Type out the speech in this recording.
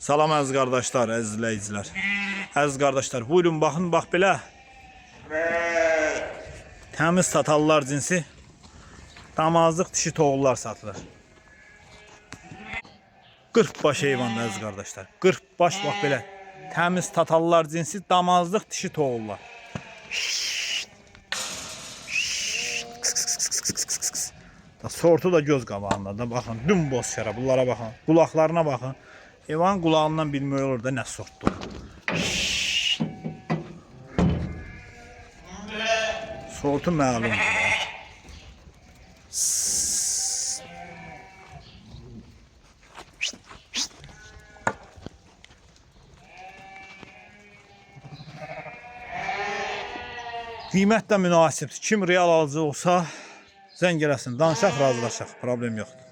Salam əziz qardaşlar, əziz izləyicilər. Əziz qardaşlar, buyurun baxın, bax belə təmiz tatallar cinsi damazlıq dişi toğullar satılır. 40 baş heyvandır əziz qardaşlar. 40 baş bax belə təmiz tatallar cinsi damazlıq dişi toğullar. Sortu da göz qabağında da baxın, dümboz şərə, bunlara baxın, qulaqlarına baxın. Heyvan qulağından bilmək olur da nə sortdur. Sortu məlumdur. Qiymət də münasibdir. Kim real alıcı olsa zəng eləsin, danışaq, razılaşaq, problem yoxdur.